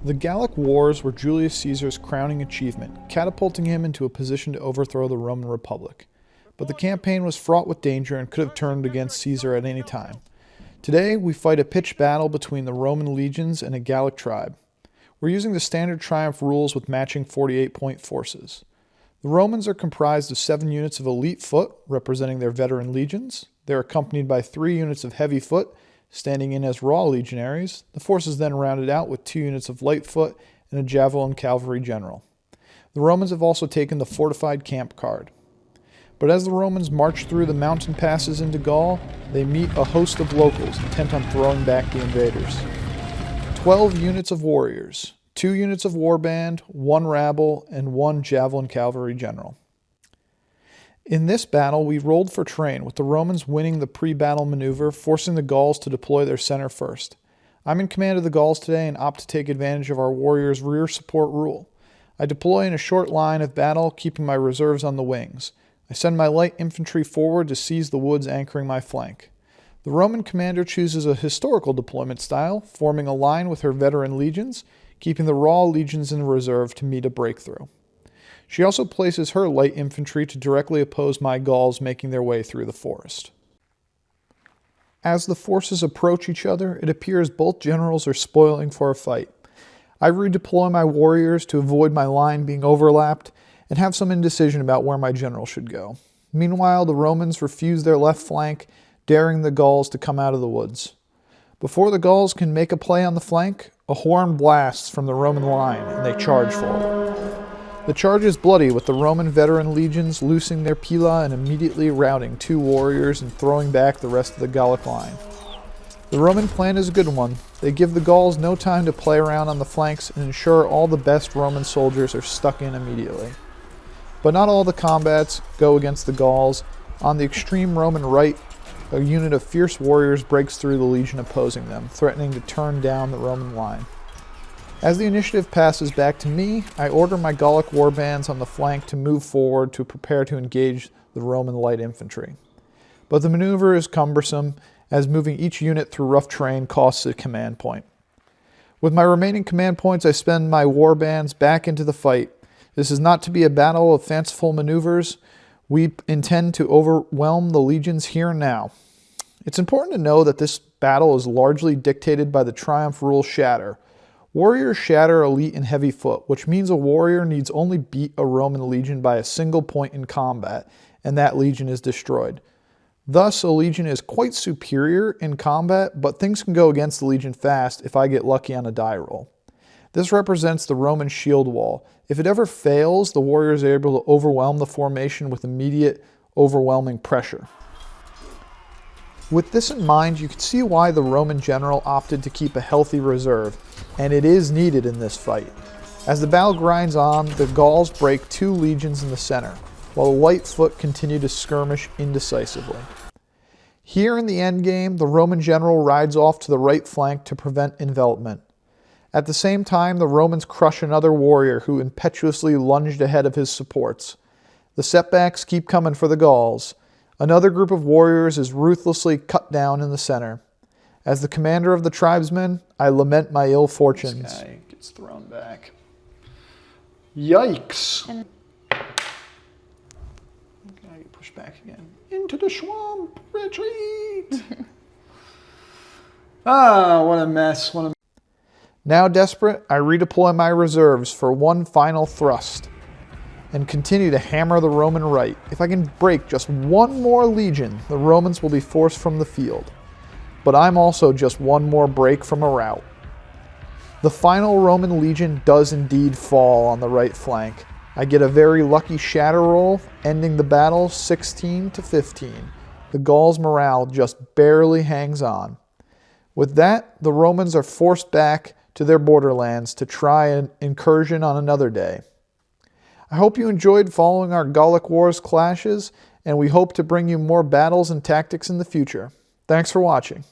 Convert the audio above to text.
The Gallic Wars were Julius Caesar's crowning achievement, catapulting him into a position to overthrow the Roman Republic. But the campaign was fraught with danger and could have turned against Caesar at any time. Today, we fight a pitched battle between the Roman legions and a Gallic tribe. We're using the standard triumph rules with matching 48-point forces. The Romans are comprised of 7 units of elite foot, representing their veteran legions. They're accompanied by 3 units of heavy foot, standing in as raw legionaries. The force is then rounded out with 2 units of light foot and a javelin cavalry general. The Romans have also taken the fortified camp card. But as the Romans march through the mountain passes into Gaul, they meet a host of locals intent on throwing back the invaders. 12 units of warriors, 2 units of warband, 1 rabble, and 1 javelin cavalry general. In this battle, we rolled for terrain, with the Romans winning the pre-battle maneuver, forcing the Gauls to deploy their center first. I'm in command of the Gauls today and opt to take advantage of our warriors' rear support rule. I deploy in a short line of battle, keeping my reserves on the wings. I send my light infantry forward to seize the woods anchoring my flank. The Roman commander chooses a historical deployment style, forming a line with her veteran legions, keeping the raw legions in reserve to meet a breakthrough. She also places her light infantry to directly oppose my Gauls making their way through the forest. As the forces approach each other, it appears both generals are spoiling for a fight. I redeploy my warriors to avoid my line being overlapped and have some indecision about where my general should go. Meanwhile, the Romans refuse their left flank, daring the Gauls to come out of the woods. Before the Gauls can make a play on the flank, a horn blasts from the Roman line and they charge forward. The charge is bloody, with the Roman veteran legions loosing their pila and immediately routing 2 warriors and throwing back the rest of the Gallic line. The Roman plan is a good one. They give the Gauls no time to play around on the flanks and ensure all the best Roman soldiers are stuck in immediately. But not all the combats go against the Gauls. On the extreme Roman right, a unit of fierce warriors breaks through the legion opposing them, threatening to turn down the Roman line. As the initiative passes back to me, I order my Gallic warbands on the flank to move forward to prepare to engage the Roman light infantry. But the maneuver is cumbersome, as moving each unit through rough terrain costs a command point. With my remaining command points, I spend my warbands back into the fight. This is not to be a battle of fanciful maneuvers. We intend to overwhelm the legions here and now. It's important to know that this battle is largely dictated by the triumph rule shatter. Warriors shatter elite and heavy foot, which means a warrior needs only beat a Roman legion by a single point in combat, and that legion is destroyed. Thus, a legion is quite superior in combat, but things can go against the legion fast if I get lucky on a die roll. This represents the Roman shield wall. If it ever fails, the warriors are able to overwhelm the formation with immediate, overwhelming pressure. With this in mind, you can see why the Roman general opted to keep a healthy reserve, and it is needed in this fight. As the battle grinds on, the Gauls break 2 legions in the center, while the light foot continue to skirmish indecisively. Here in the endgame, the Roman general rides off to the right flank to prevent envelopment. At the same time, the Romans crush another warrior who impetuously lunged ahead of his supports. The setbacks keep coming for the Gauls. Another group of warriors is ruthlessly cut down in the center. As the commander of the tribesmen, I lament my ill fortunes. This guy gets thrown back. Yikes! Okay, push back again. Into the swamp! Retreat! What a mess. Now desperate, I redeploy my reserves for one final thrust and continue to hammer the Roman right. If I can break just one more legion, the Romans will be forced from the field. But I'm also just one more break from a rout. The final Roman legion does indeed fall on the right flank. I get a very lucky shatter roll, ending the battle 16-15. The Gauls' morale just barely hangs on. With that, the Romans are forced back to their borderlands to try an incursion on another day. I hope you enjoyed following our Gallic Wars clashes, and we hope to bring you more battles and tactics in the future. Thanks for watching.